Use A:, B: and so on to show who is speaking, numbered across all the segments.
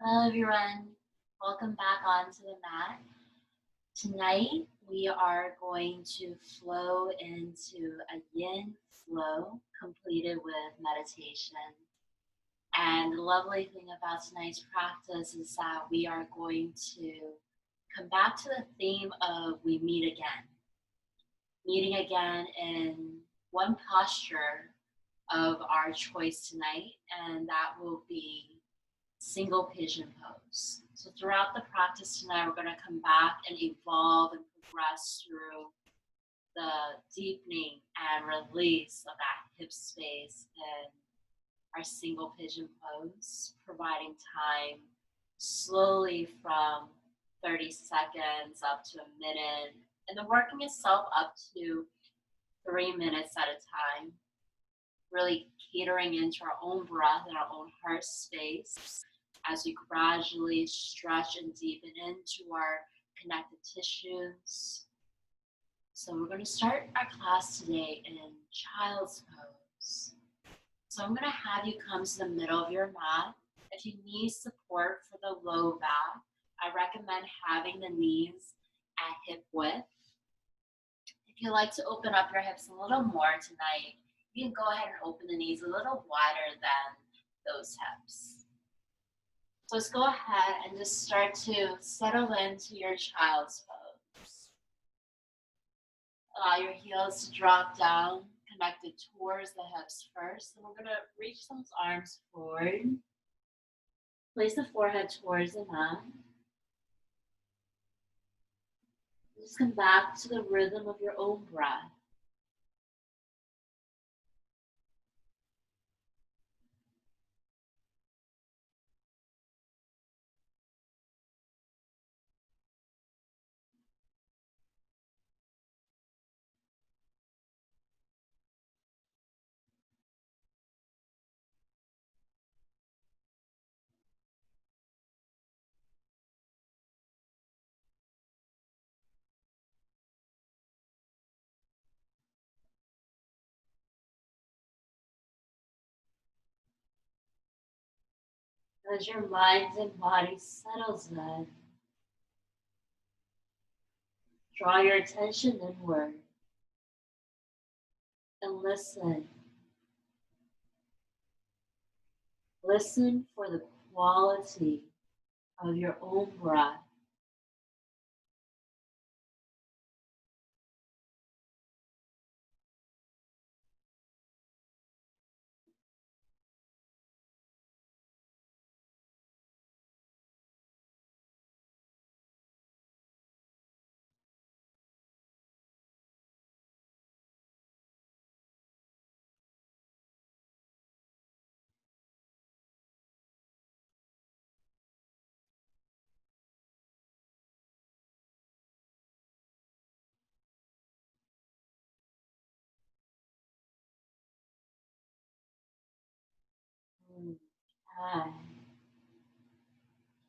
A: Hello everyone, welcome back onto the mat. Tonight we are going to flow into a yin flow completed with meditation. And the lovely thing about tonight's practice is that we are going to come back to the theme of we meet again. Meeting again in one posture of our choice tonight, and that will be single pigeon pose. So throughout the practice tonight, we're going to come back and evolve and progress through the deepening and release of that hip space in our single pigeon pose, providing time slowly from 30 seconds up to a minute, and then working itself up to 3 minutes at a time, really catering into our own breath and our own heart space as we gradually stretch and deepen into our connective tissues. So we're going to start our class today in child's pose. So I'm going to have you come to the middle of your mat. If you need support for the low back, I recommend having the knees at hip width. If you like to open up your hips a little more tonight, you can go ahead and open the knees a little wider than those hips. So let's go ahead and just start to settle into your child's pose. Allow your heels to drop down, connected towards the hips first. And we're going to reach those arms forward. Place the forehead towards the mat. Just come back to the rhythm of your own breath. As your mind and body settles in, draw your attention inward and listen. Listen for the quality of your own breath. Okay.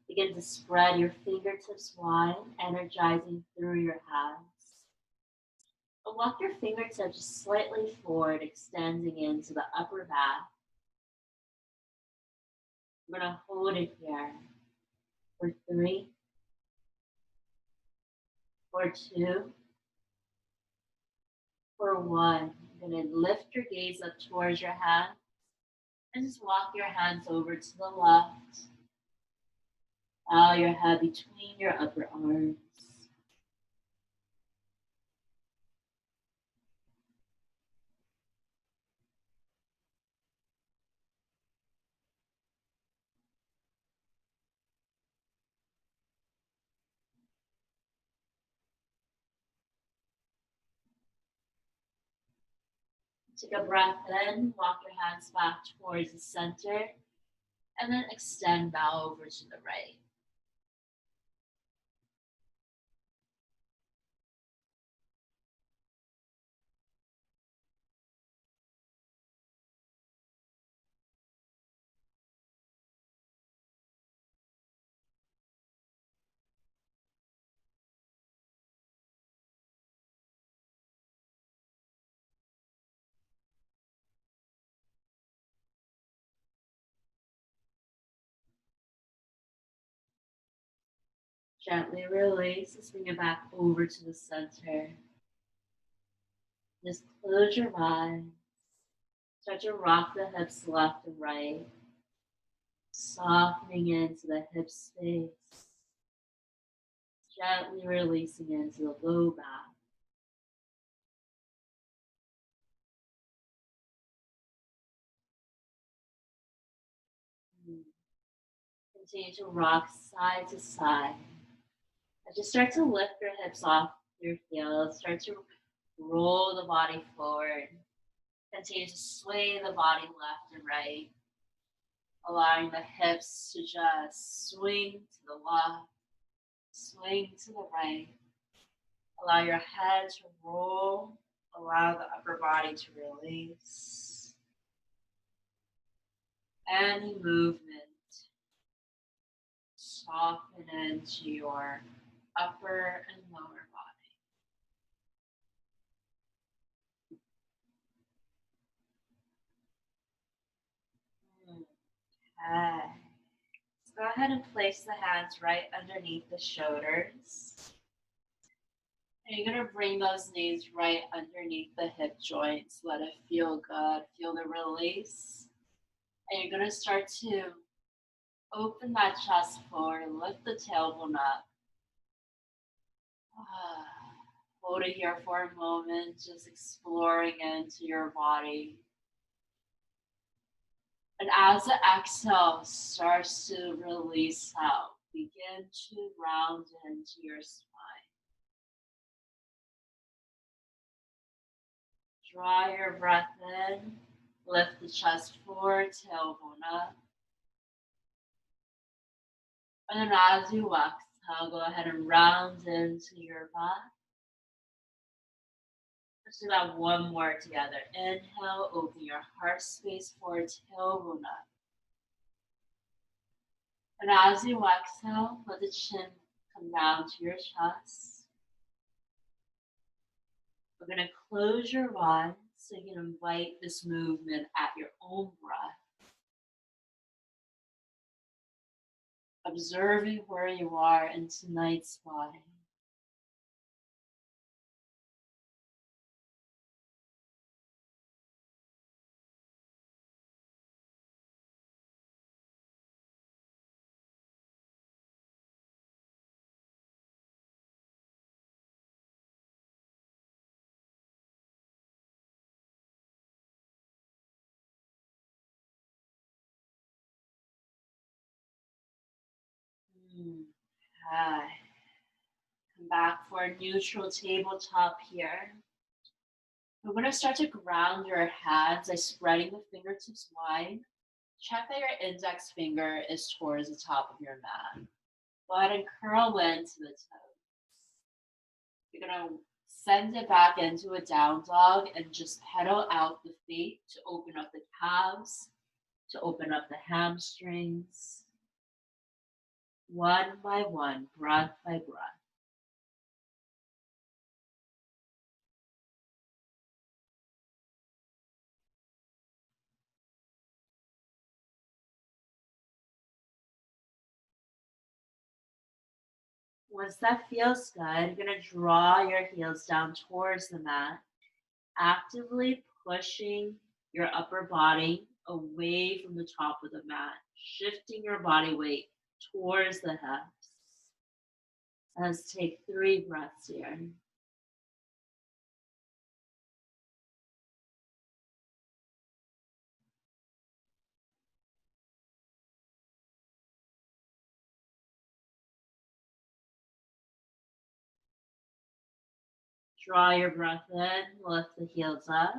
A: Begin to spread your fingertips wide, energizing through your hands. And walk your fingertips slightly forward, extending into the upper back. I'm going to hold it here for 3, for 2, for 1. You're going to lift your gaze up towards your hands and just walk your hands over to the left. Allow your head between your upper arms. Take a breath in, walk your hands back towards the center, and then extend bow over to the right. Gently release. Let's bring it back over to the center. Just close your eyes. Start to rock the hips left and right, softening into the hip space, gently releasing into the low back. Continue to rock side to side. As you start to lift your hips off your heels, start to roll the body forward. Continue to sway the body left and right, allowing the hips to just swing to the left, swing to the right. Allow your head to roll. Allow the upper body to release. Any movement, soften into your upper and lower body. Okay. Let's go ahead and place the hands right underneath the shoulders. And you're going to bring those knees right underneath the hip joints. Let it feel good. Feel the release. And you're going to start to open that chest forward. Lift the tailbone up. Hold it here for a moment, just exploring into your body. And as the exhale starts to release out, begin to round into your spine. Draw your breath in, lift the chest forward, tailbone up. And then as you exhale, go ahead and round into your back. Let's do that one more together. Inhale, open your heart space forward, tailbone up. And as you exhale, let the chin come down to your chest. We're going to close your eyes so you can invite this movement at your own breath. Observing where you are in tonight's body. Okay. Come back for a neutral tabletop here. We're going to start to ground your hands by spreading the fingertips wide. Check that your index finger is towards the top of your mat. Go ahead and curl into the toes. You're going to send it back into a down dog and just pedal out the feet to open up the calves, to open up the hamstrings. One by one, breath by breath. Once that feels good, you're going to draw your heels down towards the mat, actively pushing your upper body away from the top of the mat, shifting your body weight towards the hips. Let's take 3 breaths here. Draw your breath in, lift the heels up,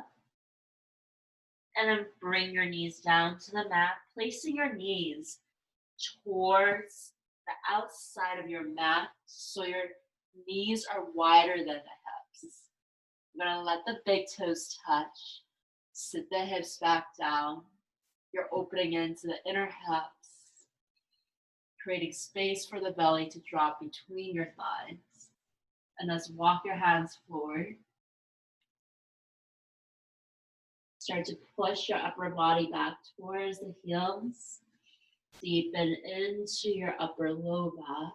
A: and then bring your knees down to the mat, placing your knees towards the outside of your mat so your knees are wider than the hips. You're going to let the big toes touch. Sit the hips back down. You're opening into the inner hips, creating space for the belly to drop between your thighs. And let's walk your hands forward. Start to push your upper body back towards the heels. Deepen into your upper low back.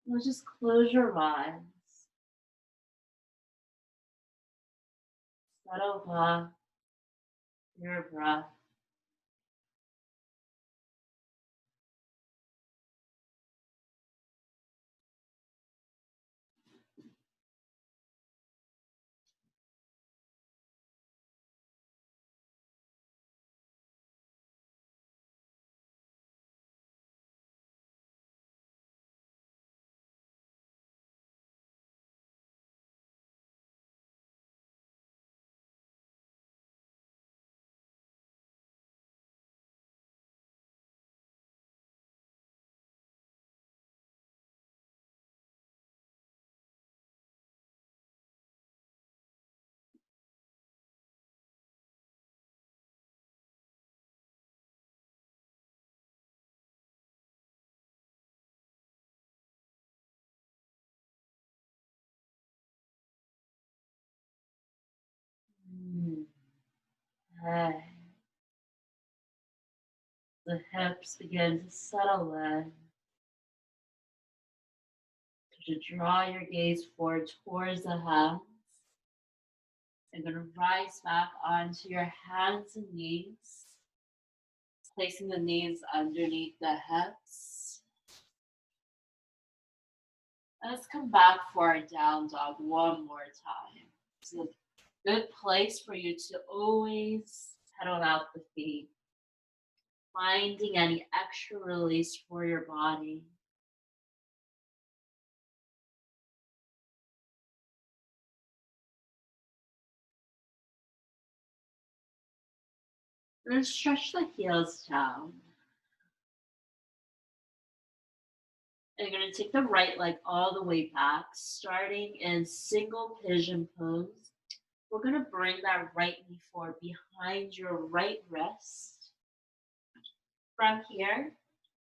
A: Now just close your eyes. Settle back your breath. Mm. Okay. The hips begin to settle in. To draw your gaze forward towards the hands. You're going to rise back onto your hands and knees, placing the knees underneath the hips. Let's come back for our down dog one more time. It's a good place for you to always pedal out the feet, finding any extra release for your body. And stretch the heels down. And you're going to take the right leg all the way back, starting in single pigeon pose. We're going to bring that right knee forward behind your right wrist. From here,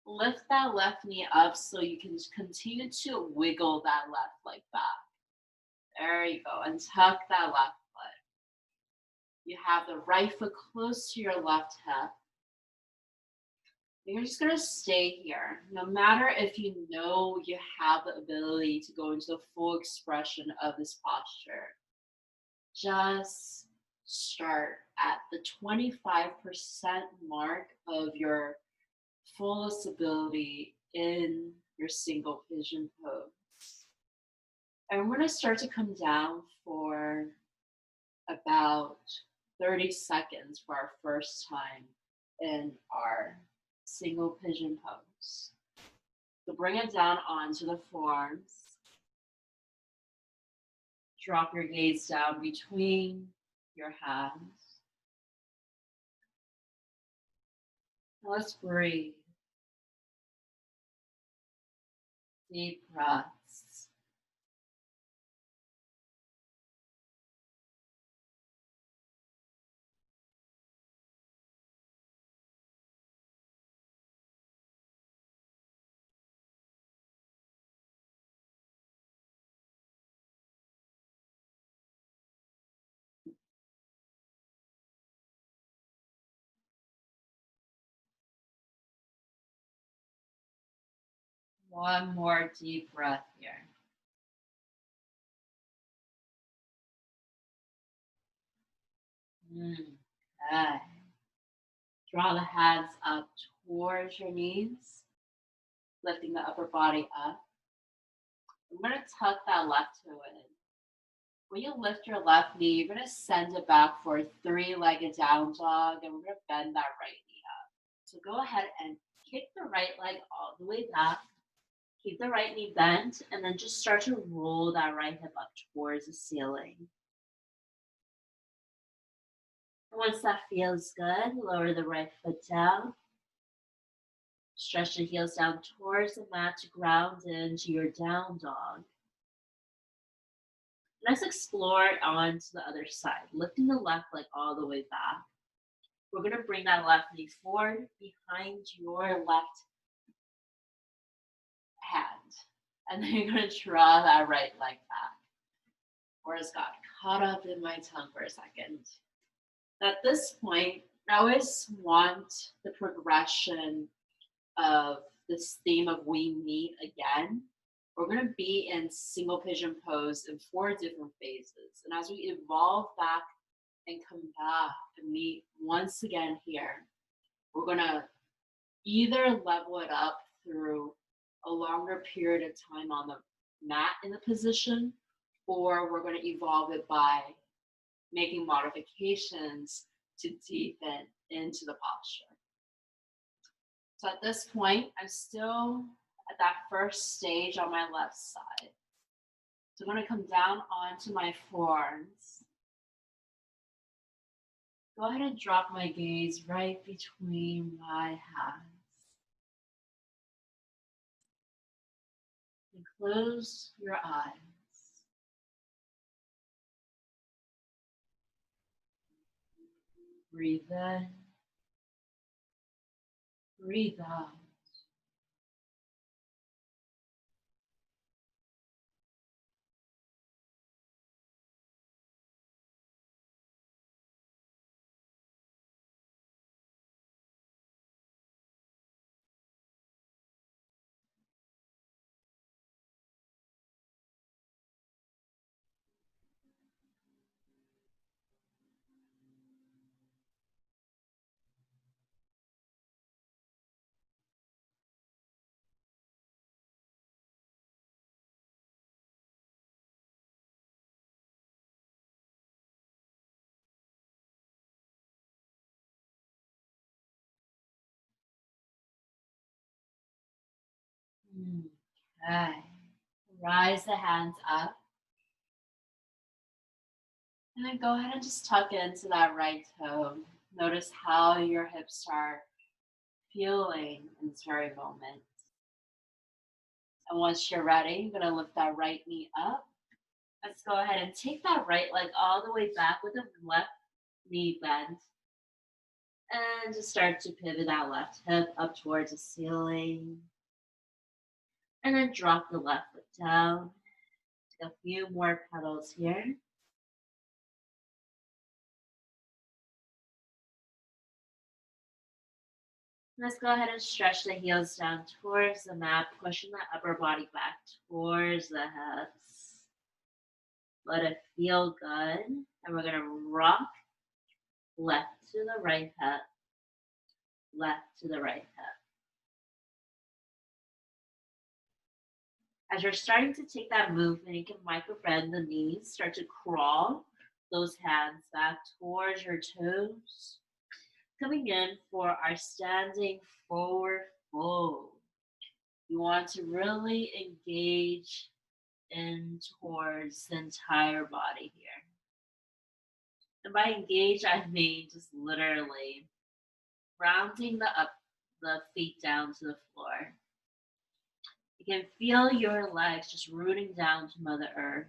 A: lift that left knee up so you can continue to wiggle that left leg back. There you go. And tuck that left foot. You have the right foot close to your left hip. You're just going to stay here. No matter if you know you have the ability to go into the full expression of this posture, just start at the 25% mark of your fullest ability in your single pigeon pose. And we're going to start to come down for about 30 seconds for our first time in our single pigeon pose. So bring it down onto the forearms. Drop your gaze down between your hands. Now let's breathe. Deep breaths. One more deep breath here. Okay. Draw the hands up towards your knees, lifting the upper body up. I'm going to tuck that left toe in. When you lift your left knee, you're going to send it back for a three-legged down dog, and we're going to bend that right knee up. So go ahead and kick the right leg all the way back. Keep the right knee bent, and then just start to roll that right hip up towards the ceiling. Once that feels good, lower the right foot down. Stretch the heels down towards the mat to ground into your down dog. Let's explore onto the other side, lifting the left leg all the way back. We're going to bring that left knee forward behind your left hand. And then you're going to draw that right leg back. Words got caught up in my tongue for a second. At this point, I always want the progression of this theme of we meet again We're going to be in single pigeon pose in 4 different phases. And as we evolve back and come back and meet once again here, we're going to either level it up through a longer period of time on the mat in the position, or we're going to evolve it by making modifications to deepen into the posture. So at this point, I'm still at that first stage on my left side. So I'm going to come down onto my forearms. Go ahead and drop my gaze right between my hands. And close your eyes. Breathe in. Breathe out. Okay. Rise the hands up. And then go ahead and just tuck into that right toe. Notice how your hips are feeling in this very moment. And once you're ready, you're going to lift that right knee up. Let's go ahead and take that right leg all the way back with the left knee bent. And just start to pivot that left hip up towards the ceiling. And then drop the left foot down. Take a few more pedals here. Let's go ahead and stretch the heels down towards the mat, pushing the upper body back towards the hips. Let it feel good. And we're going to rock left to the right hip, left to the right hip. As you're starting to take that movement, you can micro-bend the knees, start to crawl those hands back towards your toes. Coming in for our standing forward fold. You want to really engage in towards the entire body here. And by engage, I mean just literally rounding the feet down to the floor. You can feel your legs just rooting down to Mother Earth.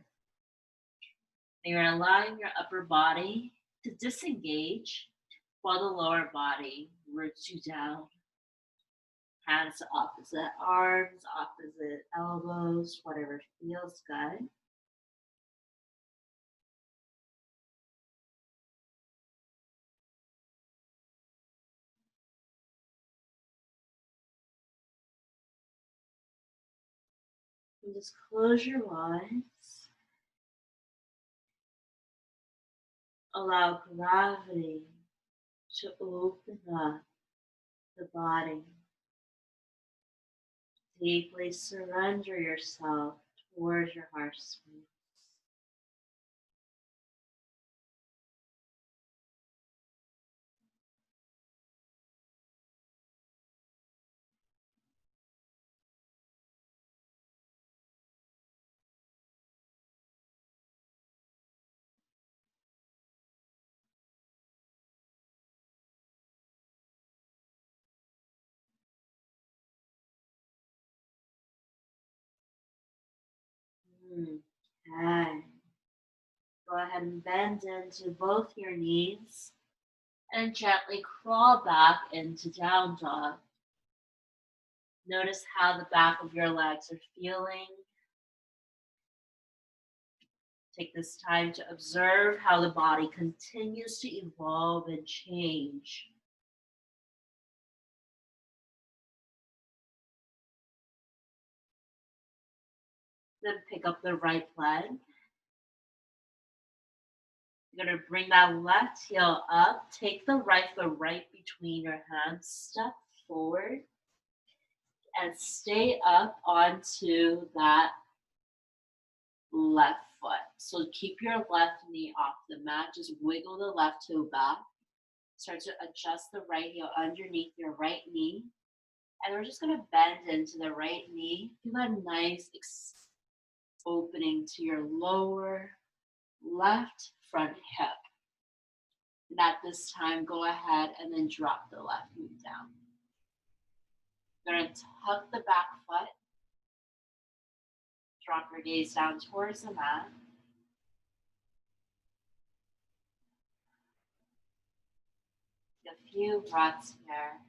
A: And you're allowing your upper body to disengage while the lower body roots you down. Hands to opposite arms, opposite elbows, whatever feels good. And just close your eyes. Allow gravity to open up the body. Deeply surrender yourself towards your heart space. Okay. Go ahead and bend into both your knees and gently crawl back into down dog. Notice how the back of your legs are feeling. Take this time to observe how the body continues to evolve and change. Then pick up the right leg. You're going to bring that left heel up. Take the right foot right between your hands. Step forward and stay up onto that left foot. So keep your left knee off the mat. Just wiggle the left toe back. Start to adjust the right heel underneath your right knee. And we're just going to bend into the right knee. Feel that nice opening to your lower left front hip. And at this time, go ahead and then drop the left knee down. You're going to tuck the back foot. Drop your gaze down towards the mat. A few breaths here.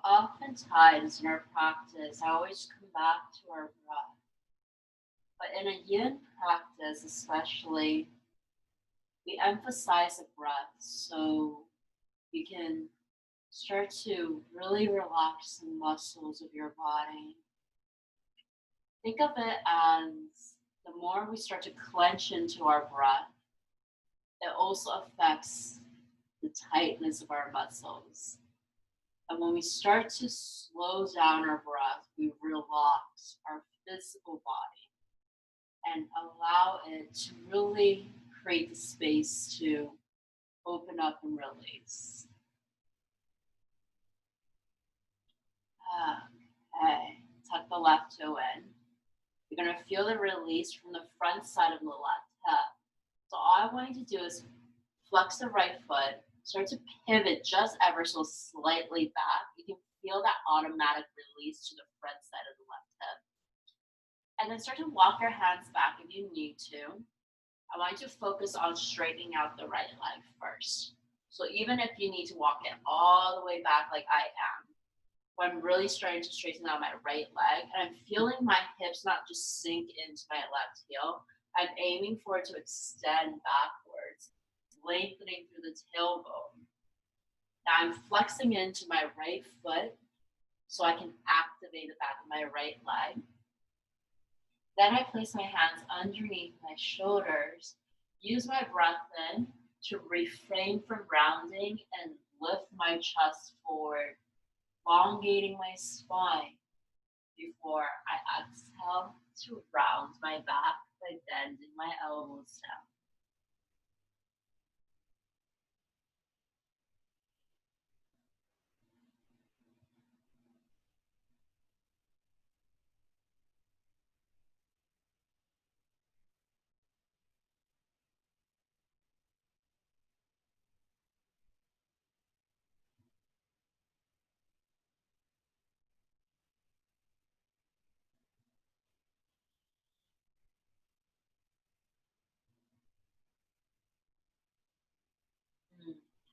A: Oftentimes in our practice, I always come back to our breath. But in a yin practice, especially, we emphasize the breath so you can start to really relax the muscles of your body. Think of it as the more we start to clench into our breath, it also affects the tightness of our muscles. And when we start to slow down our breath, we relax our physical body and allow it to really create the space to open up and release. Okay, tuck the left toe in. You're going to feel the release from the front side of the left hip. So all I want you to do is flex the right foot, start to pivot just ever so slightly back. You can feel that automatic release to the front side of the left hip. And then start to walk your hands back if you need to. I want you to focus on straightening out the right leg first. So even if you need to walk it all the way back like I am, when I'm really starting to straighten out my right leg, and I'm feeling my hips not just sink into my left heel, I'm aiming for it to extend backwards, lengthening through the tailbone. Now I'm flexing into my right foot so I can activate the back of my right leg. Then I place my hands underneath my shoulders, use my breath in to refrain from rounding and lift my chest forward, elongating my spine before I exhale to round my back by bending my elbows down.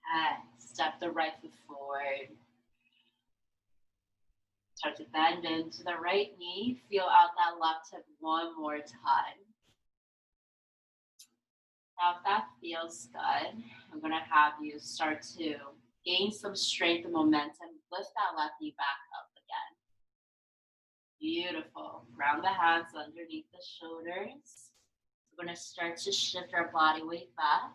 A: Okay, step the right foot forward. Start to bend into the right knee. Feel out that left hip one more time. Now, if that feels good, I'm going to have you start to gain some strength and momentum. Lift that left knee back up again. Beautiful. Ground the hands underneath the shoulders. We're going to start to shift our body weight back.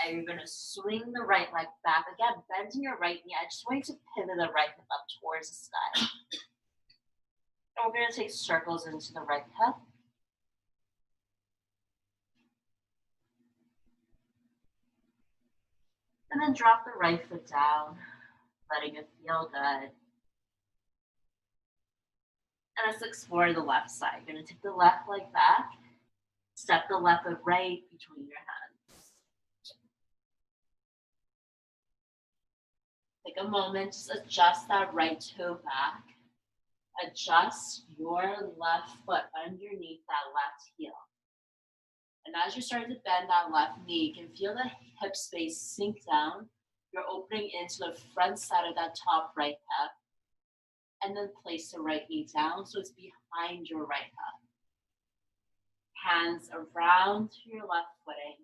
A: And you're going to swing the right leg back. Again, bending your right knee. I just want you to pivot the right hip up towards the sky. And we're going to take circles into the right hip. And then drop the right foot down, letting it feel good. And let's explore the left side. You're going to take the left leg back. Step the left foot right between your hands. Take a moment, just adjust that right toe back. Adjust your left foot underneath that left heel. And as you start to bend that left knee, you can feel the hip space sink down. You're opening into the front side of that top right hip. And then place the right knee down so it's behind your right hip. Hands around to your left footing.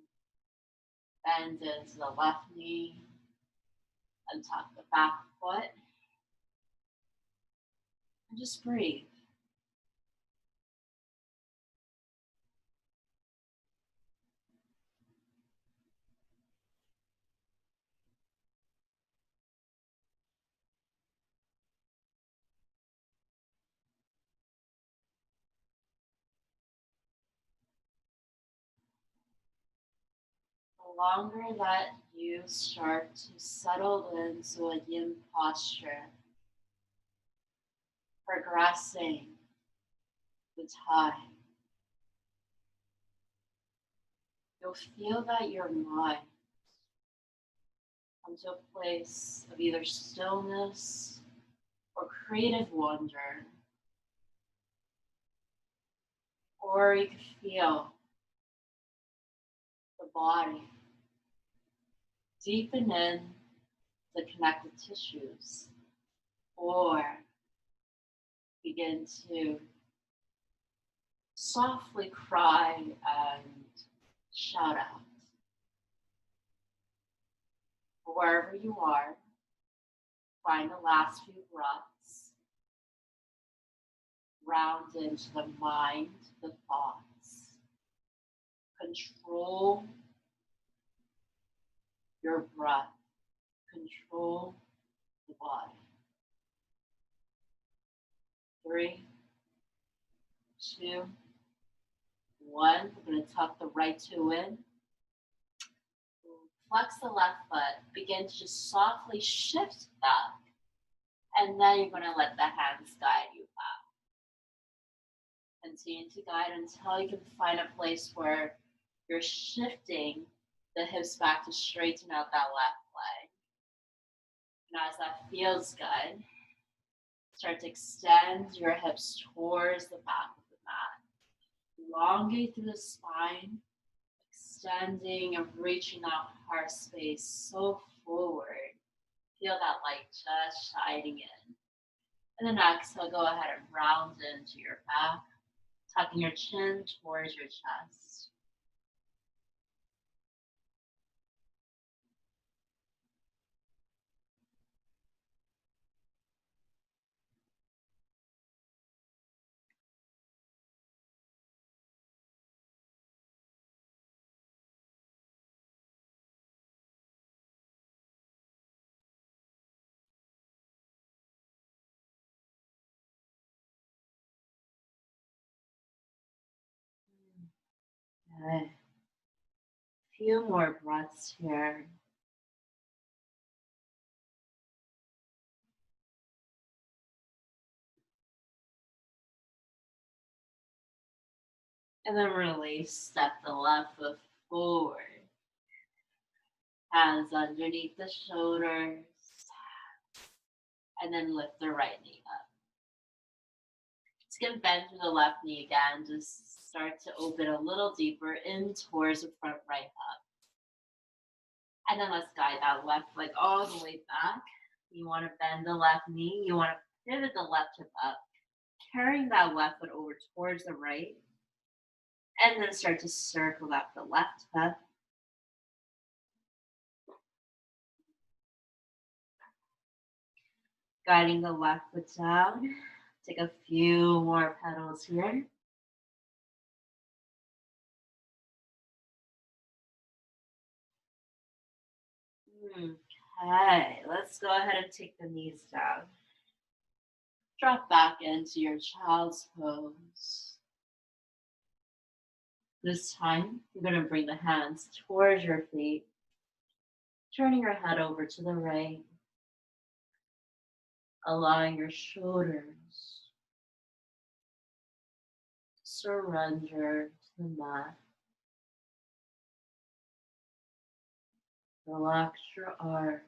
A: Bend into the left knee. Untuck the back foot. And just breathe. The longer that you start to settle into a yin posture, progressing with time, you'll feel that your mind comes to a place of either stillness or creative wonder, or you can feel the body deepen in the connective tissues, or begin to softly cry and shout out. Wherever you are, find the last few breaths, ground into the mind, the thoughts. Control your breath, control the body. 3, 2, 1. We're going to tuck the right toe in. Flex the left foot. Begin to just softly shift back. And then you're going to let the hands guide you back. Continue to guide until you can find a place where you're shifting the hips back to straighten out that left leg. And as that feels good, start to extend your hips towards the back of the mat. Elongate through the spine, extending and reaching that heart space so forward. Feel that light just shining in. And then exhale, go ahead and round into your back, tucking your chin towards your chest. Good. Few more breaths here. And then release, step the left foot forward. Hands underneath the shoulders. And then lift the right knee up. Just gonna bend through the left knee again. Just start to open a little deeper in towards the front right hip. And then let's guide that left leg all the way back. You want to bend the left knee. You want to pivot the left hip up, carrying that left foot over towards the right. And then start to circle out the left hip. Guiding the left foot down. Take a few more petals here. Okay, let's go ahead and take the knees down. Drop back into your child's pose. This time, you're going to bring the hands towards your feet, turning your head over to the right, allowing your shoulders to surrender to the mat. Relax your arms.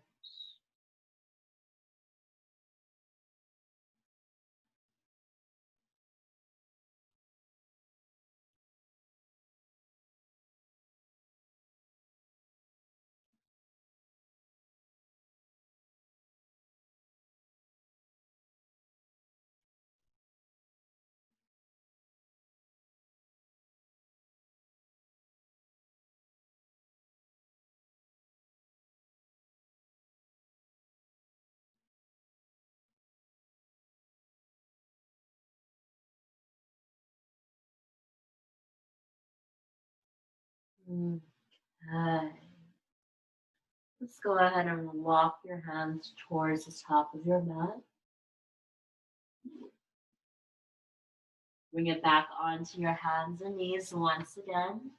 A: Okay. Let's go ahead and walk your hands towards the top of your mat. Bring it back onto your hands and knees once again.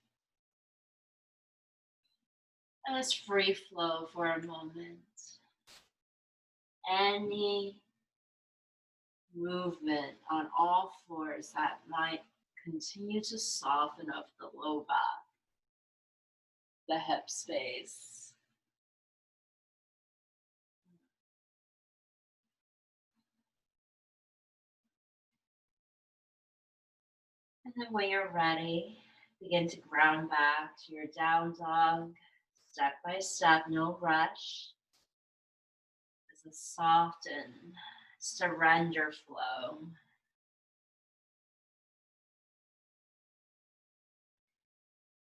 A: And let's free flow for a moment. Any movement on all floors that might continue to soften up the low back, the hip space. And then when you're ready, begin to ground back to your down dog, step by step, no rush. It's a soft and surrender flow.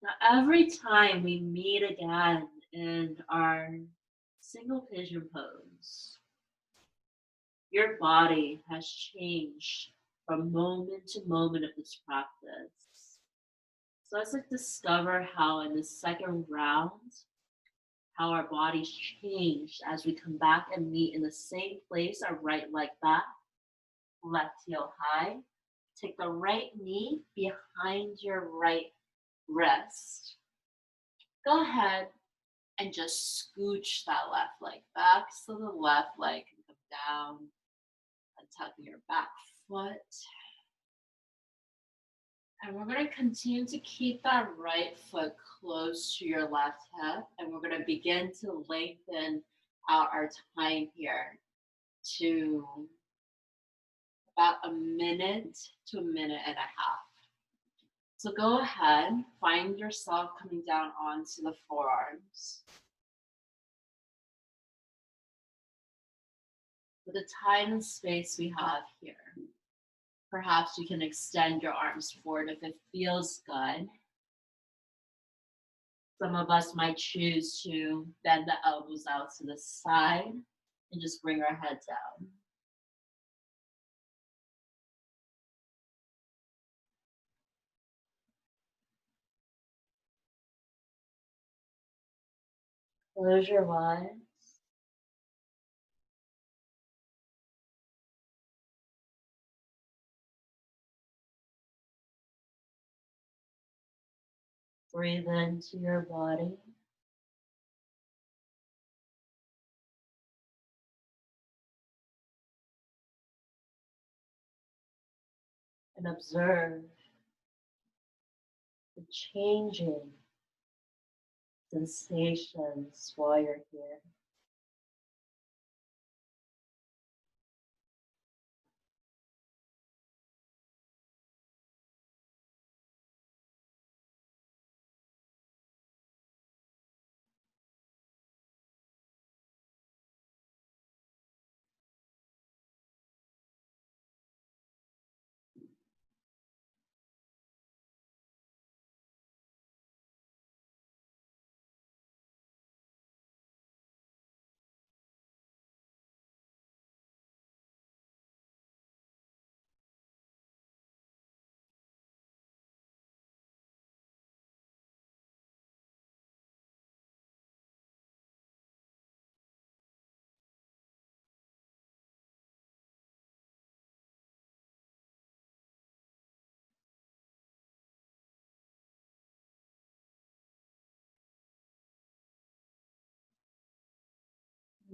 A: Now, every time we meet again in our single pigeon pose, your body has changed from moment to moment of this practice. So let's discover how in the second round, how our bodies change as we come back and meet in the same place, our right leg back, left heel high. Take the right knee behind your right wrist. Go ahead and just scooch that left leg back so the left leg can come down and tucking your back foot. And we're going to continue to keep that right foot close to your left hip. And we're going to begin to lengthen out our time here to about a minute to a minute and a half. So go ahead, find yourself coming down onto the forearms. With the time and space we have here, perhaps you can extend your arms forward if it feels good. Some of us might choose to bend the elbows out to the side and just bring our head down. Close your eyes. Breathe into your body. And observe the changing sensations while you're here.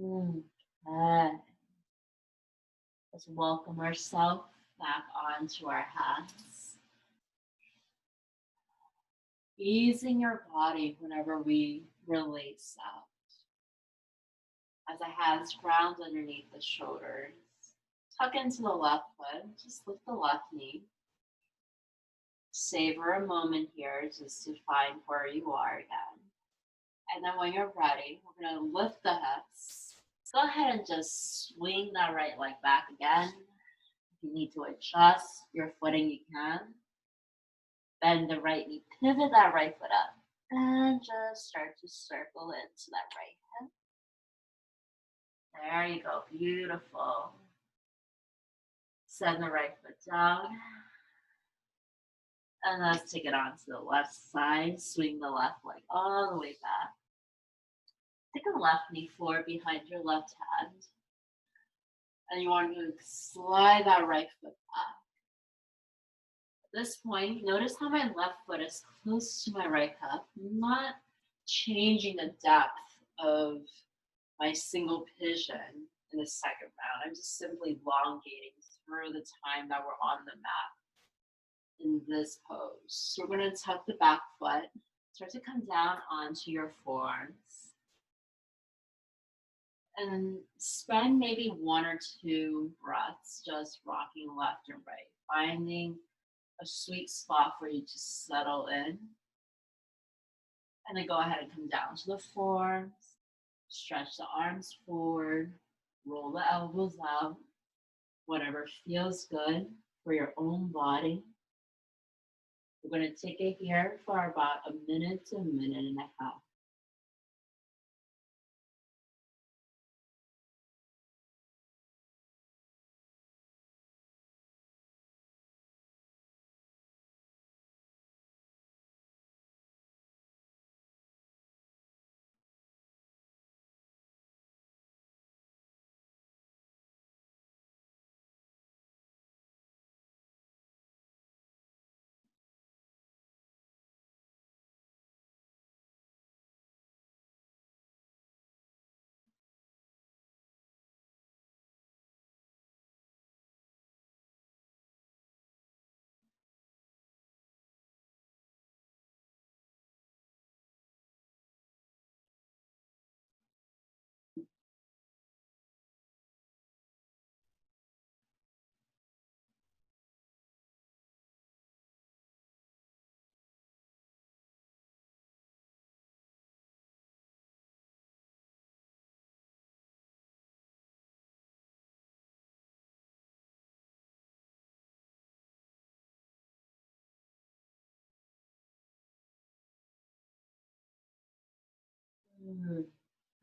A: Okay. Let's welcome ourselves back onto our hands. Easing your body whenever we release out. As the hands ground underneath the shoulders. Tuck into the left foot, just lift the left knee. Savor a moment here just to find where you are again. And then when you're ready, we're going to lift the hips. Go ahead and just swing that right leg back again. If you need to adjust your footing, you can. Bend the right knee, pivot that right foot up, and just start to circle into that right hip. There you go, beautiful. Send the right foot down. And let's take it on to the left side. Swing the left leg all the way back. Take a left knee forward behind your left hand. And you want to slide that right foot back. At this point, notice how my left foot is close to my right hip. I'm not changing the depth of my single pigeon in the second round. I'm just simply elongating through the time that we're on the mat in this pose. So we're going to tuck the back foot, start to come down onto your forearms, and spend maybe 1 or 2 breaths just rocking left and right, finding a sweet spot for you to settle in. And then go ahead and come down to the forearms, stretch the arms forward, roll the elbows out, whatever feels good for your own body. We're going to take it here for about a minute to a minute and a half.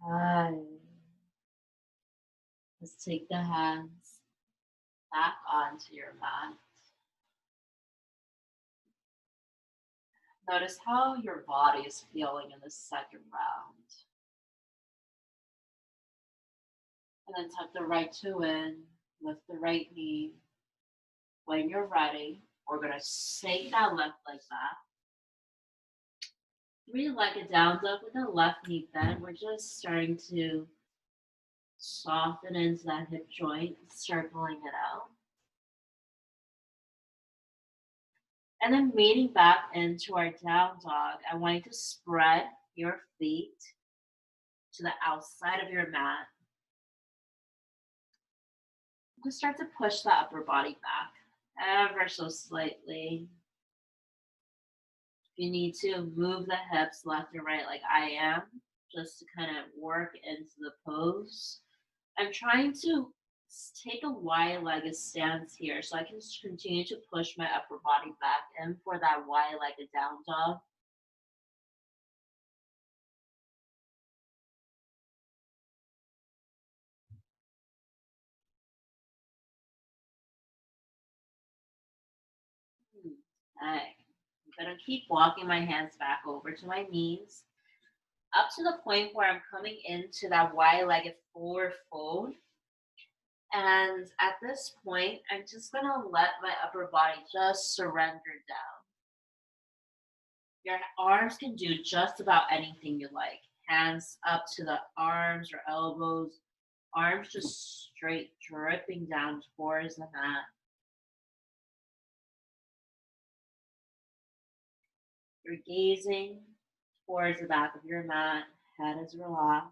A: Hi. Let's take the hands back onto your mat. Notice how your body is feeling in the second round. And then tuck the right toe in, lift the right knee. When you're ready, we're going to shake that left leg back. 3-legged down dog with the left knee bent. We're just starting to soften into that hip joint, circling it out. And then meeting back into our down dog, I want you to spread your feet to the outside of your mat. Just start to push the upper body back ever so slightly. If you need to move the hips left and right like I am, just to kind of work into the pose. I'm trying to take a wide-legged stance here so I can continue to push my upper body back in for that wide-legged down dog. Okay. I'm going to keep walking my hands back over to my knees, up to the point where I'm coming into that wide-legged forward fold. And at this point, I'm just going to let my upper body just surrender down. Your arms can do just about anything you like. Hands up to the arms or elbows. Arms just straight dripping down towards the mat. You're gazing towards the back of your mat. Head is relaxed.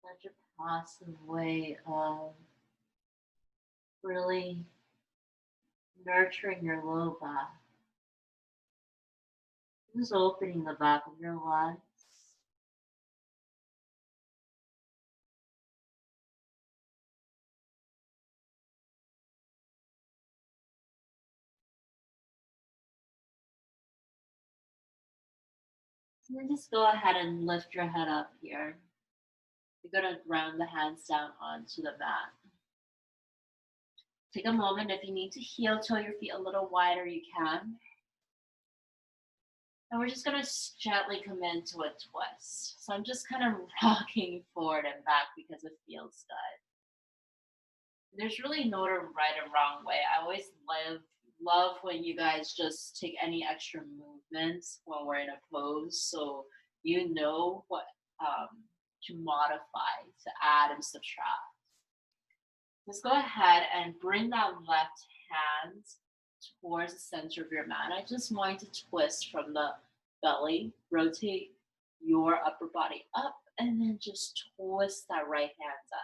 A: Such a positive way of really nurturing your low back. Just opening the back of your legs. And then just go ahead and lift your head up here. You're going to ground the hands down onto the mat. Take a moment. If you need to heel toe your feet a little wider, you can. And we're just going to gently come into a twist. So I'm just kind of rocking forward and back because it feels good. There's really no right or wrong way. I always love when you guys just take any extra movements when we're in a pose, so you know what to modify, to add and subtract. Let's go ahead and bring that left hand towards the center of your mat. I just want you to twist from the belly, rotate your upper body up, and then just twist that right hand up.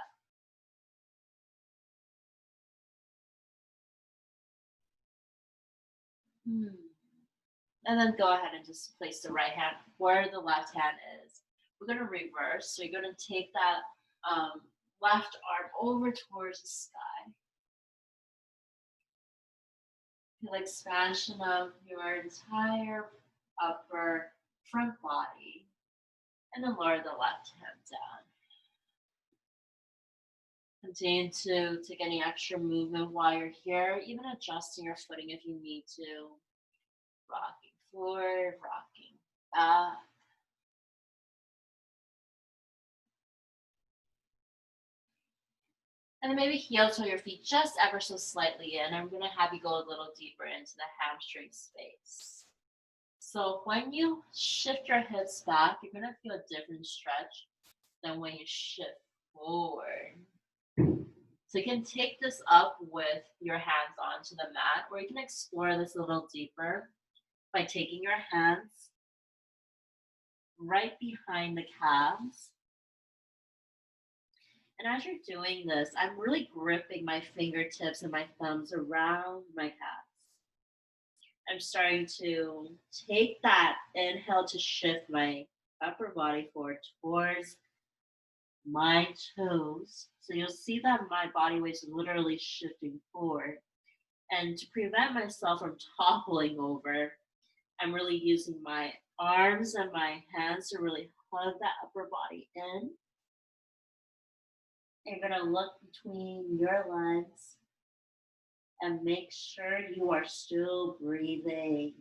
A: And then go ahead and just place the right hand where the left hand is. We're going to reverse. So you're going to take that left arm over towards the sky. Feel expansion of your entire upper front body. And then lower the left hand down. Continue to take any extra movement while you're here, even adjusting your footing if you need to. Rocking forward, rocking back. And then maybe heel toe your feet just ever so slightly in. I'm going to have you go a little deeper into the hamstring space. So when you shift your hips back, you're going to feel a different stretch than when you shift forward. So you can take this up with your hands onto the mat, or you can explore this a little deeper by taking your hands right behind the calves. And as you're doing this, I'm really gripping my fingertips and my thumbs around my calves. I'm starting to take that inhale to shift my upper body forward towards my toes. So you'll see that my body weight is literally shifting forward. And to prevent myself from toppling over, I'm really using my arms and my hands to really hug that upper body in. You're going to look between your legs and make sure you are still breathing.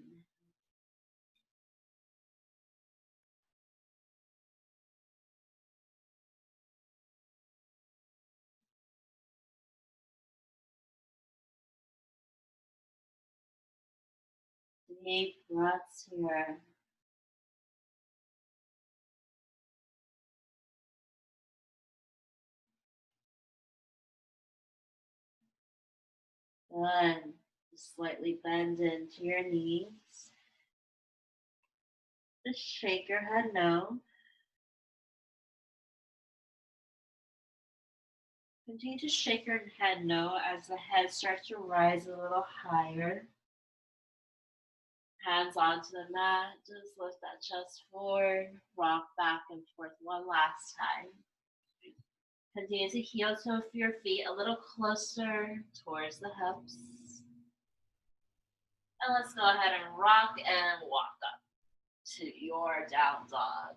A: Deep breaths here. Good. Slightly bend into your knees. Just shake your head no. Continue to shake your head no as the head starts to rise a little higher. Hands onto the mat. Just lift that chest forward. Rock back and forth one last time. Continue to heel toe your feet a little closer towards the hips. And let's go ahead and rock and walk up to your down dog.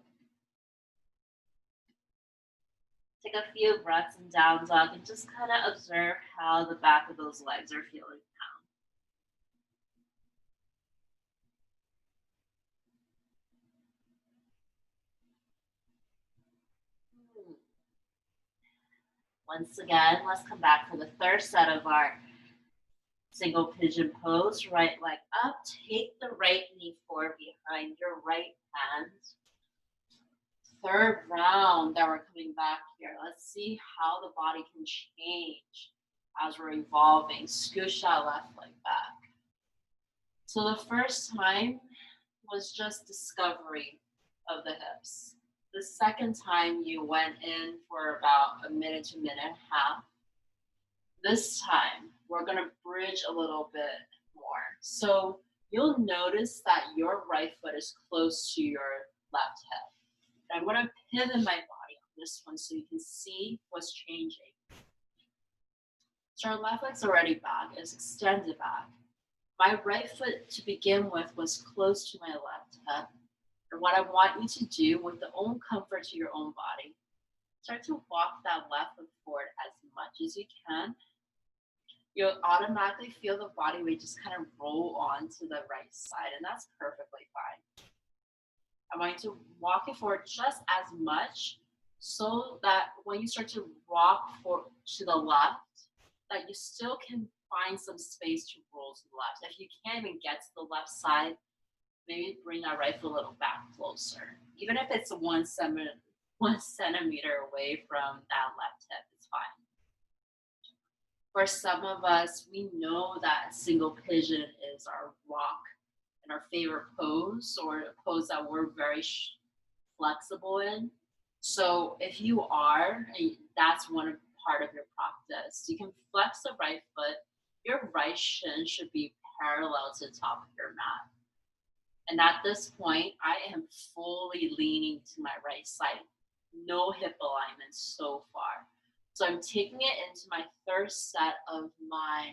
A: Take a few breaths in down dog and just kind of observe how the back of those legs are feeling now. Once again, let's come back for the third set of our single pigeon pose. Right leg up. Take the right knee forward behind your right hand. Third round that we're coming back here. Let's see how the body can change as we're evolving. Scooch that left leg back. So the first time was just discovery of the hips. The second time you went in for about a minute to minute and a half. This time we're going to bridge a little bit more. So you'll notice that your right foot is close to your left hip. I'm going to pivot my body on this one so you can see what's changing. So our left leg's already back, it's extended back. My right foot to begin with was close to my left hip. And what I want you to do with the own comfort to your own body, start to walk that left foot forward as much as you can. You'll automatically feel the body weight just kind of roll onto the right side, and that's perfectly fine. I want you to walk it forward just as much so that when you start to rock to the left, that you still can find some space to roll to the left. If you can't even get to the left side, maybe bring that right foot a little back closer. Even if it's 1 centimeter away from that left hip, it's fine. For some of us, we know that single pigeon is our rock and our favorite pose, or a pose that we're very flexible in. So if you are, that's one part of your practice. You can flex the right foot. Your right shin should be parallel to the top of your mat. And at this point, I am fully leaning to my right side. No hip alignment so far. So I'm taking it into my third set of my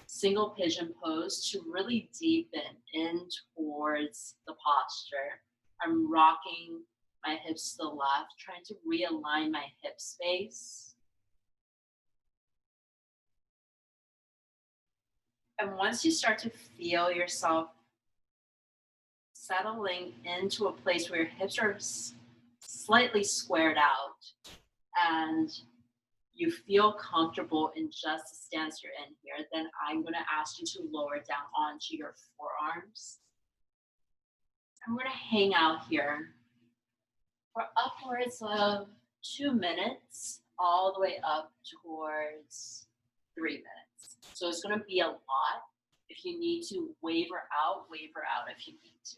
A: single pigeon pose to really deepen in towards the posture. I'm rocking my hips to the left, trying to realign my hip space. And once you start to feel yourself settling into a place where your hips are slightly squared out and you feel comfortable in just the stance you're in here, then I'm going to ask you to lower down onto your forearms. I'm going to hang out here for upwards of 2 minutes, all the way up towards 3 minutes. So it's going to be a lot. If you need to waver out if you need to.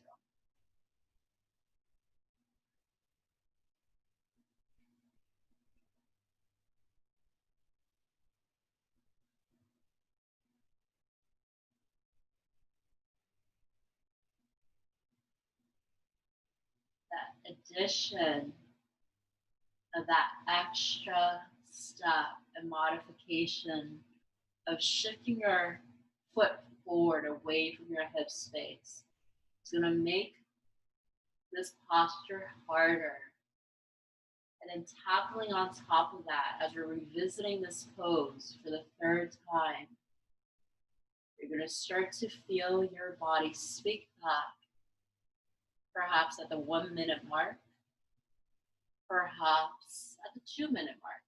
A: That addition of that extra step and modification of shifting your foot forward away from your hip space. It's going to make this posture harder. And then tackling on top of that, as we're revisiting this pose for the third time, you're going to start to feel your body speak back, perhaps at the 1 minute mark, perhaps at the 2 minute mark.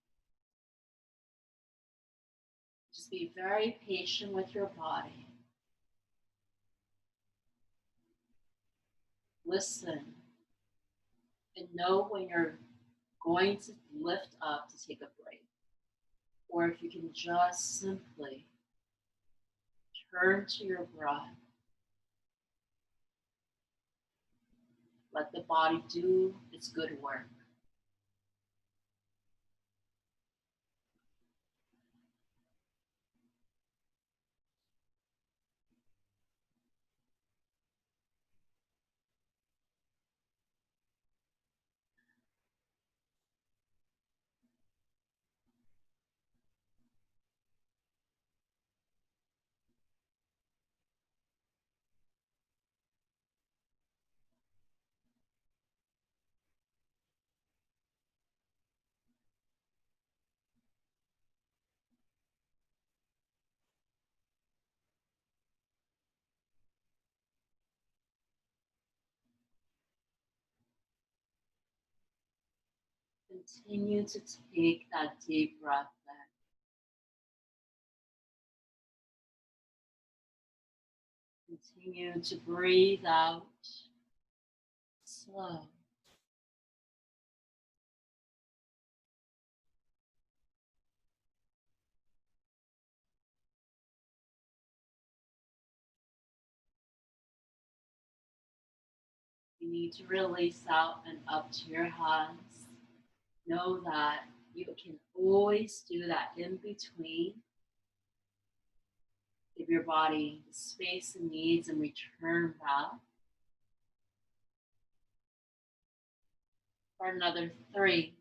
A: Just be very patient with your body. Listen and know when you're going to lift up to take a break, or if you can just simply turn to your breath. Let the body do its good work. Continue to take that deep breath in. Continue to breathe out slow. You need to release out and up to your hands. Know that you can always do that in between. Give your body the space it needs and return back. For another 3,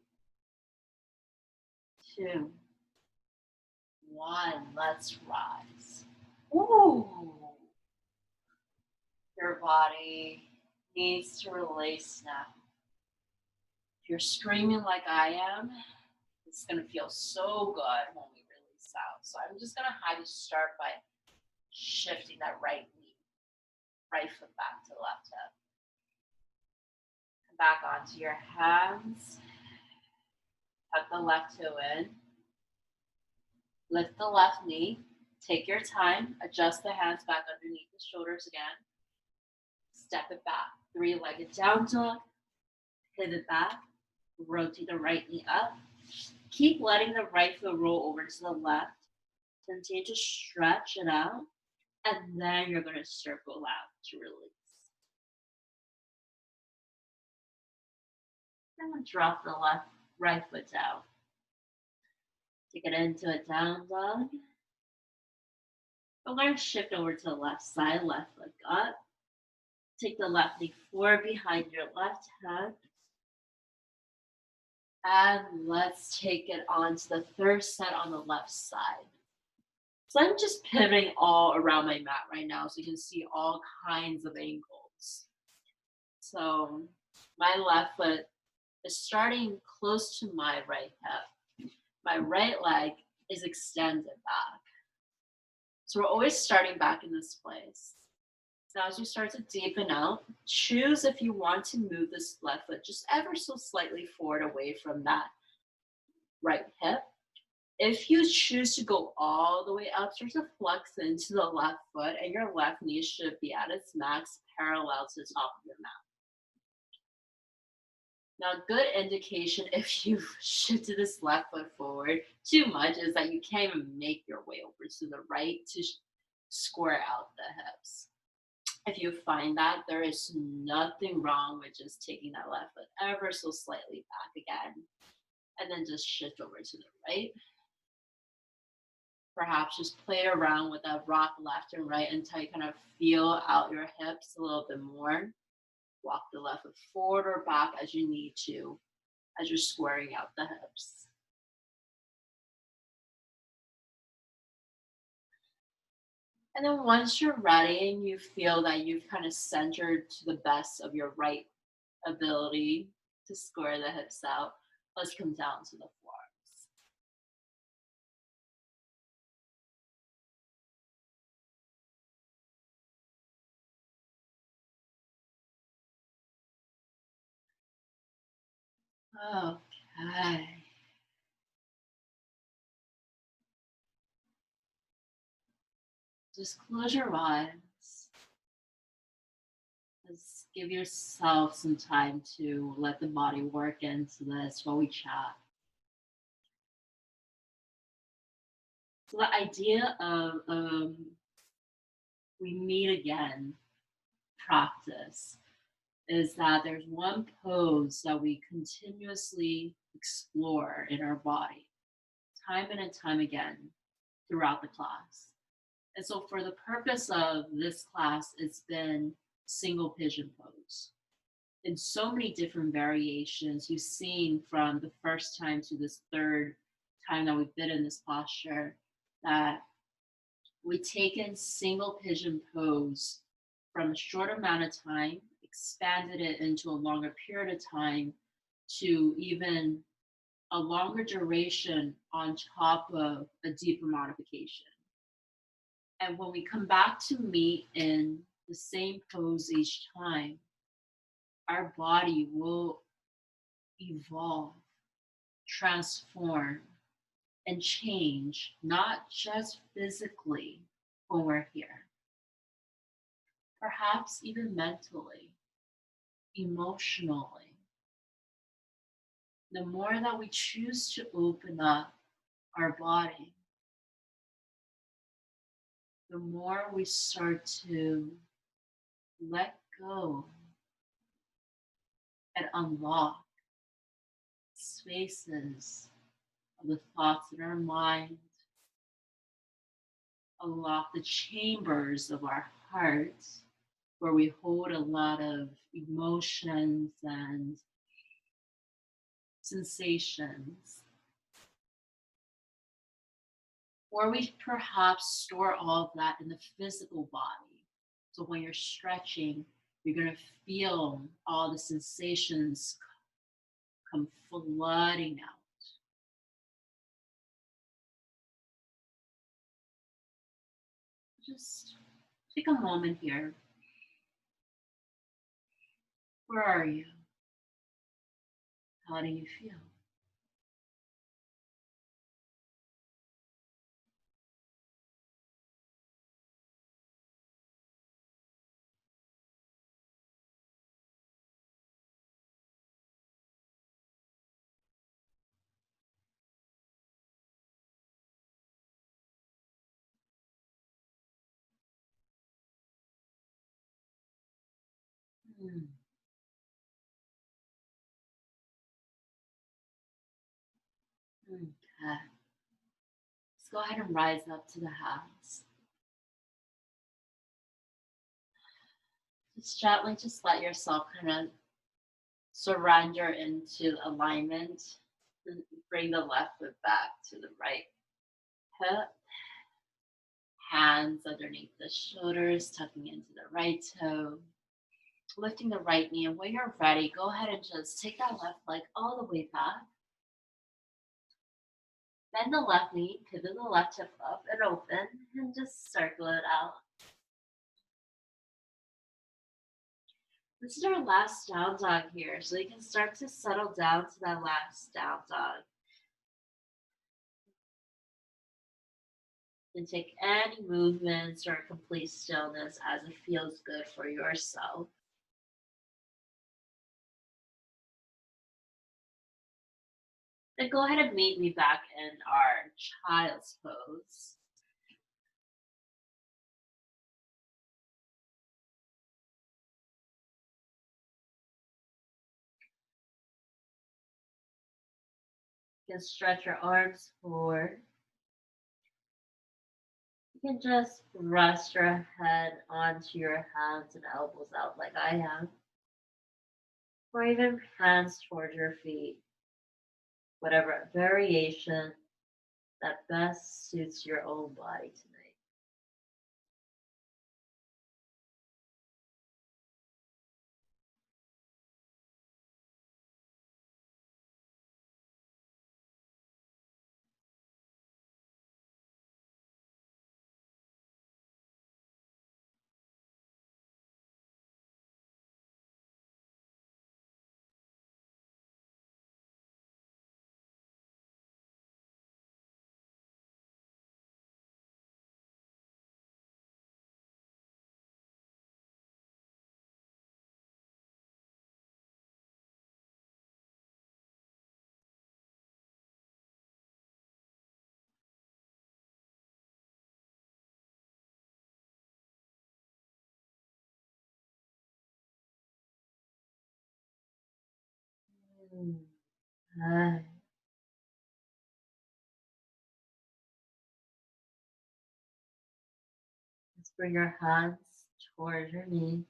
A: 2, 1. Let's rise. Ooh. Your body needs to release now. If you're screaming like I am, it's going to feel so good when we release out. So I'm just going to have you start by shifting that right knee, right foot back to the left hip. Come back onto your hands. Tuck the left toe in. Lift the left knee. Take your time. Adjust the hands back underneath the shoulders again. Step it back. Three-legged down dog. Pivot back. Rotate the right knee up. Keep letting the right foot roll over to the left. Continue to stretch it out. And then you're going to circle out to release. And drop the right foot down. Take it into a down dog. We're going to shift over to the left side, left foot up. Take the left knee forward behind your left hand. And let's take it on to the third set on the left side. So I'm just pivoting all around my mat right now so you can see all kinds of angles. So my left foot is starting close to my right hip. My right leg is extended back. So we're always starting back in this place. Now as you start to deepen out, choose if you want to move this left foot just ever so slightly forward away from that right hip. If you choose to go all the way up, start to flex into the left foot and your left knee should be at its max parallel to the top of your mat. Now, good indication if you've shifted this left foot forward too much is that you can't even make your way over to the right to square out the hips. If you find that, there is nothing wrong with just taking that left foot ever so slightly back again, and then just shift over to the right. Perhaps just play around with that rock left and right until you kind of feel out your hips a little bit more. Walk the left foot forward or back as you need to, as you're squaring out the hips. And then once you're ready and you feel that you've kind of centered to the best of your right ability to square the hips out, let's come down to the forearms. Okay. Just close your eyes. Just give yourself some time to let the body work into this while we chat. So the idea of we meet again practice is that there's one pose that we continuously explore in our body time and time again throughout the class. And so for the purpose of this class, it's been single pigeon pose. In so many different variations, you've seen from the first time to this third time that we've been in this posture, that we take in single pigeon pose from a short amount of time, expanded it into a longer period of time to even a longer duration on top of a deeper modification. And when we come back to meet in the same pose each time, our body will evolve, transform, and change, not just physically when we're here, perhaps even mentally, emotionally. The more that we choose to open up our body, the more we start to let go and unlock spaces of the thoughts in our mind, unlock the chambers of our hearts where we hold a lot of emotions and sensations, or we perhaps store all of that in the physical body. So when you're stretching, You're going to feel all the sensations come flooding out. Just take a moment here. Where are you? How do you feel? Hmm. Okay. Let's go ahead and rise up to the house. Just gently just let yourself kind of surrender into alignment. And bring the left foot back to the right hip. Hands underneath the shoulders, tucking into the right toe. Lifting the right knee. And when you're ready, go ahead and just take that left leg all the way back. Bend the left knee, pivot the left hip up and open, and just circle it out. This is our last down dog here, so you can start to settle down to that last down dog. And take any movements or complete stillness as it feels good for yourself. Then go ahead and meet me back in our child's pose. You can stretch your arms forward. You can just rest your head onto your hands and elbows out like I am. Or even hands toward your feet. Whatever variation that best suits your own body tonight. Hi. Let's bring your hands towards your knees.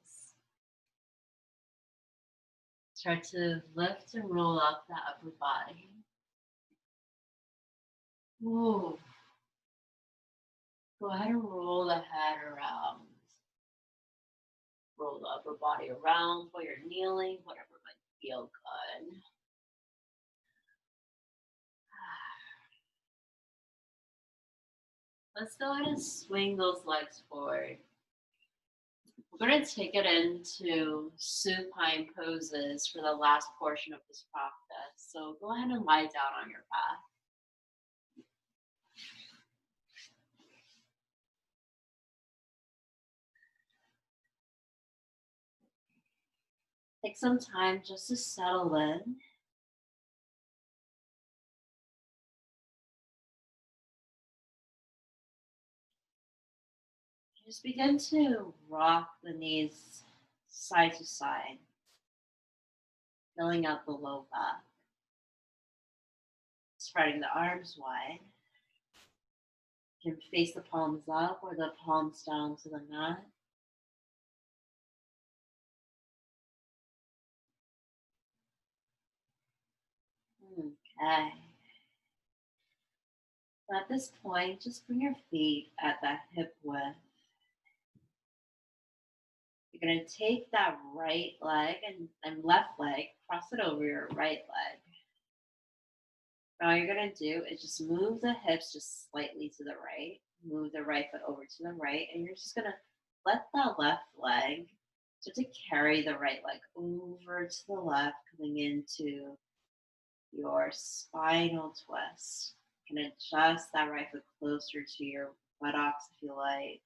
A: Start to lift and roll up the upper body. Ooh. Go ahead and roll the head around. Roll the upper body around while you're kneeling, whatever might feel good. Let's go ahead and swing those legs forward. We're going to take it into supine poses for the last portion of this practice. So go ahead and lie down on your back. Take some time just to settle in. Just begin to rock the knees side to side, filling out the low back. Spreading the arms wide. You can face the palms up or the palms down to the mat. Okay. At this point, just bring your feet at that hip width. You're going to take that right leg and left leg, cross it over your right leg. Now all you're going to do is just move the hips just slightly to the right. Move the right foot over to the right, and you're just going to let that left leg start to carry the right leg over to the left, coming into your spinal twist. You can adjust that right foot closer to your buttocks if you like.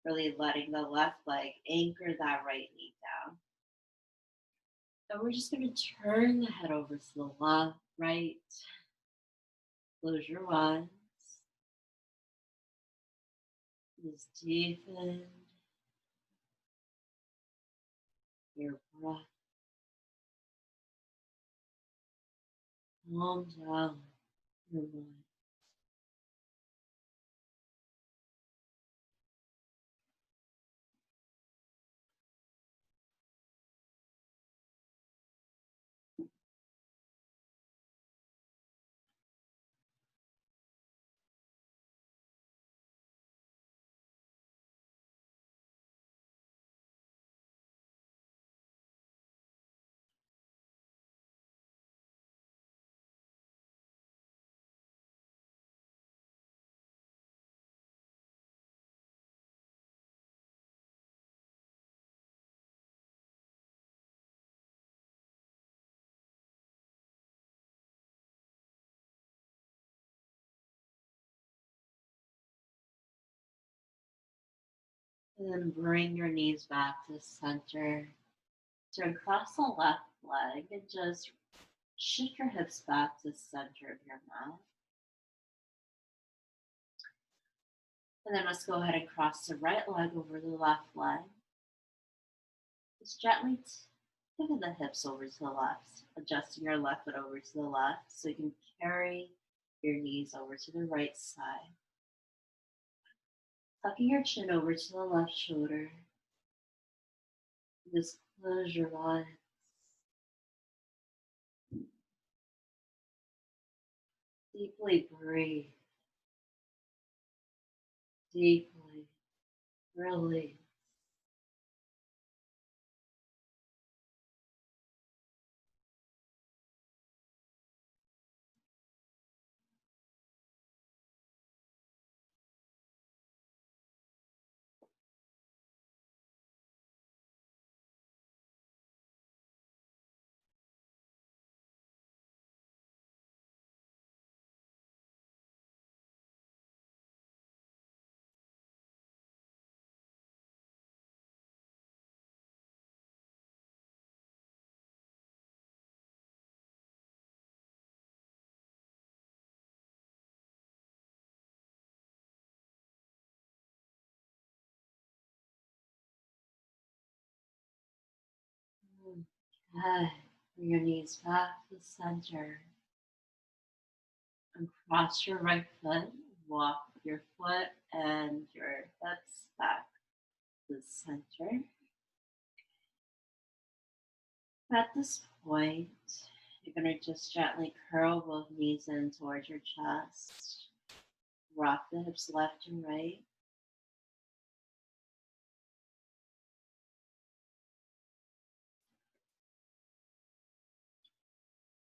A: Really letting the left leg anchor that right knee down. And we're just going to turn the head over to the left, right. Close your eyes. Just deepen your breath. Calm down your mind. And then bring your knees back to center. Turn across the left leg and just shift your hips back to center of your mat. And then let's go ahead and cross the right leg over the left leg. Just gently pivot the hips over to the left, adjusting your left foot over to the left so you can carry your knees over to the right side. Tucking your chin over to the left shoulder. Just close your eyes. Deeply breathe. Deeply release. Okay. Bring your knees back to center. And cross your right foot. Walk your foot and your hips back to center. At this point, you're going to just gently curl both knees in towards your chest. Rock the hips left and right.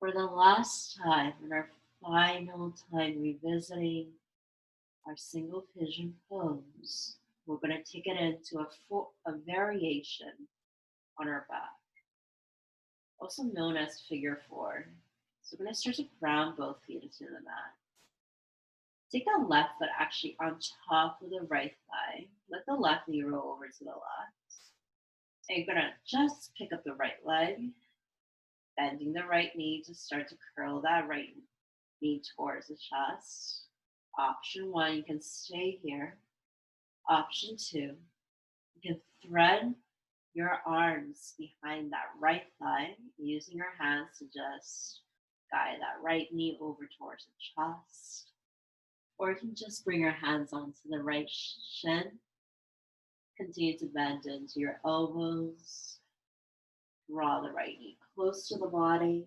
A: For the last time, and our final time revisiting our single pigeon pose, we're going to take it into a variation on our back, also known as figure four. So we're going to start to ground both feet into the mat. Take the left foot actually on top of the right thigh. Let the left knee roll over to the left. And you're going to just pick up the right leg, bending the right knee to start to curl that right knee towards the chest. Option one, you can stay here. Option two, you can thread your arms behind that right thigh, using your hands to just guide that right knee over towards the chest. Or you can just bring your hands onto the right shin. Continue to bend into your elbows. Draw the right knee close to the body.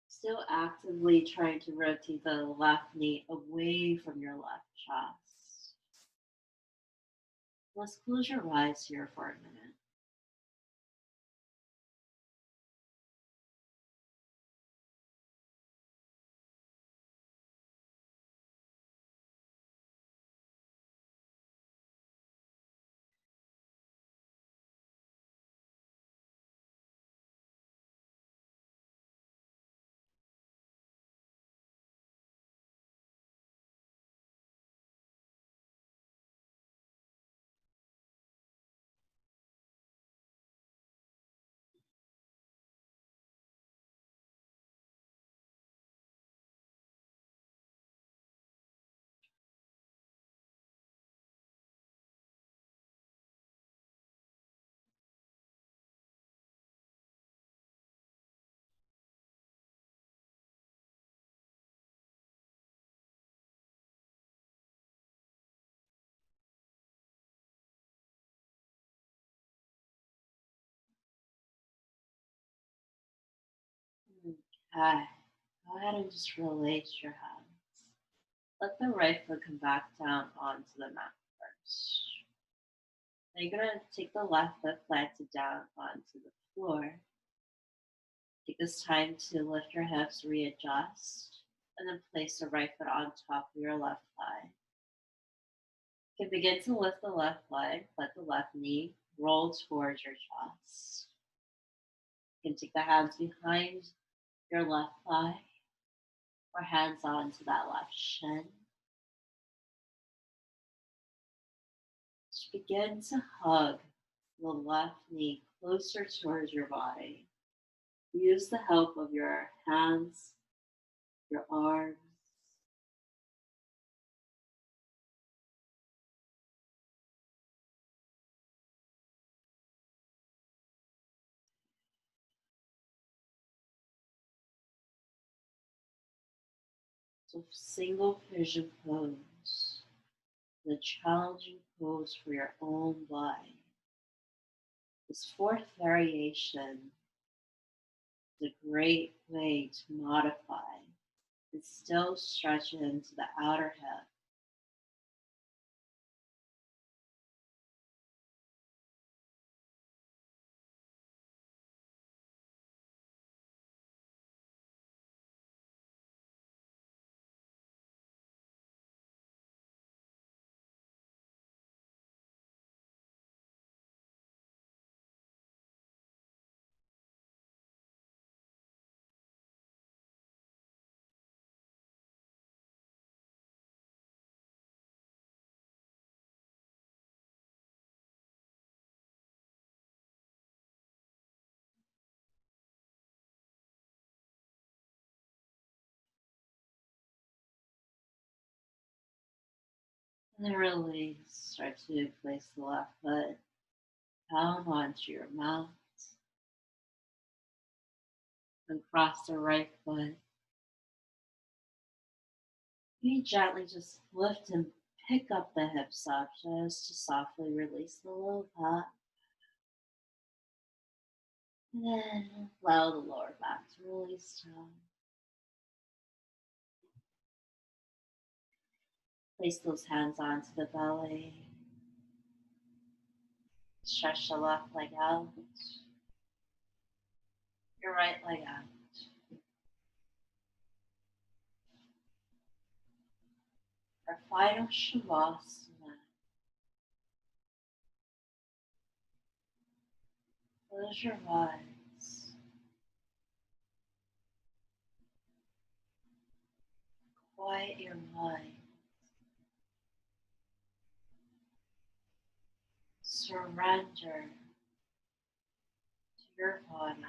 A: Still actively trying to rotate the left knee away from your left chest. Let's close your eyes here for a minute. Okay. Go ahead and just release your hands. Let the right foot come back down onto the mat first. Now you're going to take the left foot planted down onto the floor. Take this time to lift your hips, readjust, and then place the right foot on top of your left thigh. You can begin to lift the left leg, let the left knee roll towards your chest. You can take the hands behind your left thigh or hands onto that left shin. Just begin to hug the left knee closer towards your body. Use the help of your hands, your arms. So single pigeon pose, the challenging pose for your own body. This fourth variation is a great way to modify and still stretch into the outer hip. And then release. Start to place the left foot down onto your mat and cross the right foot. You gently just lift and pick up the hips up just to softly release the low back. And then allow the lower back to release down. Place those hands onto the belly. Stretch the left leg out. Your right leg out. Our final Shavasana. Close your eyes. Quiet your mind. Surrender to your body.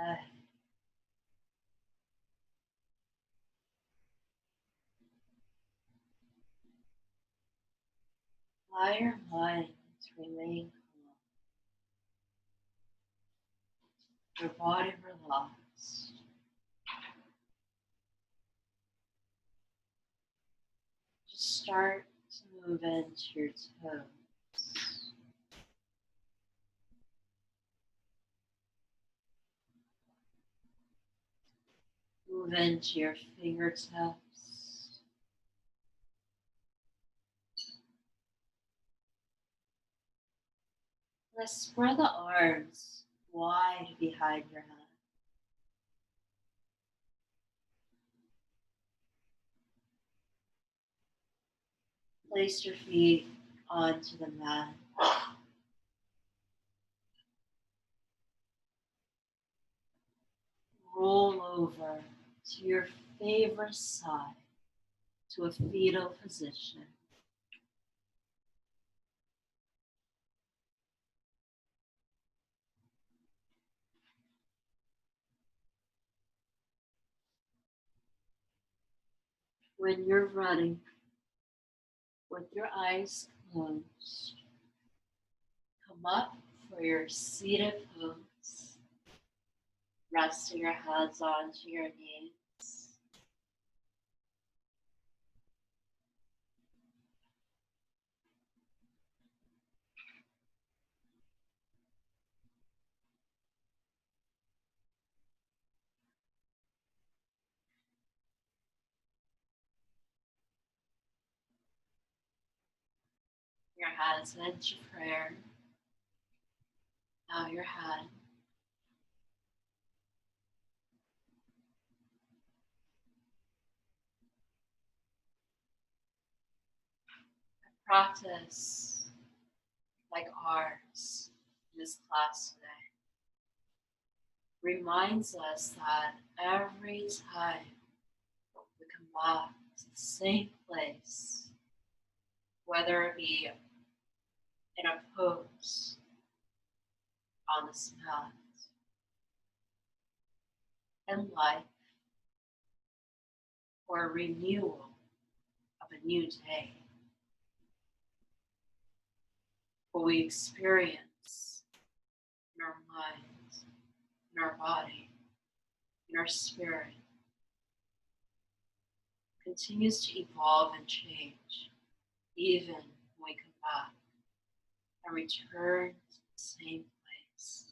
A: Uh, allow your mind to remain calm, your body relaxed. Just start to move into your toes. Move into your fingertips. Let's spread the arms wide behind your head. Place your feet onto the mat. Roll over to your favorite side to a fetal position. When you're ready, with your eyes closed, come up for your seated pose, resting your hands onto your knees. Your hands into prayer. Bow your head. Practice like ours in this class today reminds us that every time we come back to the same place, whether it be in a pose on this mat, in life, or a renewal of a new day, what we experience in our mind, in our body, in our spirit, continues to evolve and change, even when we come back and return to the same place.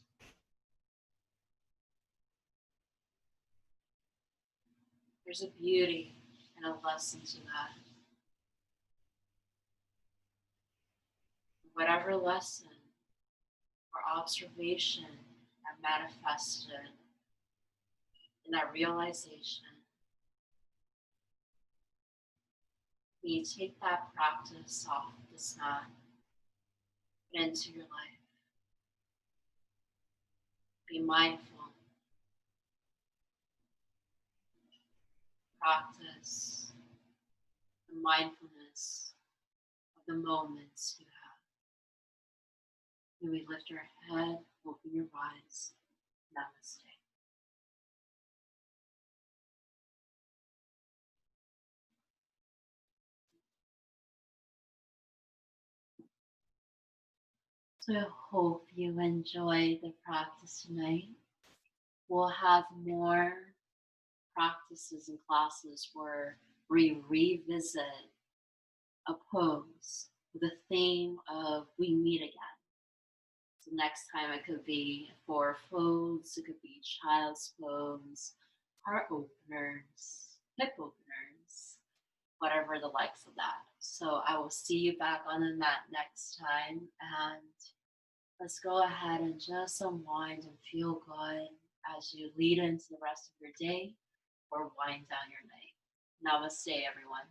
A: There's a beauty and a lesson to that. Whatever lesson or observation that manifested in that realization, you take that practice off this mat and into your life. Be mindful. Practice the mindfulness of the moments you have. When we lift our head, open your eyes. Namaste. So I hope you enjoyed the practice tonight. We'll have more practices and classes where we revisit a pose with the theme of we meet again. So next time it could be for pose, it could be child's pose, heart openers, hip openers, whatever the likes of that. So I will see you back on the mat next time, and let's go ahead and just unwind and feel good as you lead into the rest of your day or wind down your night. Namaste, everyone.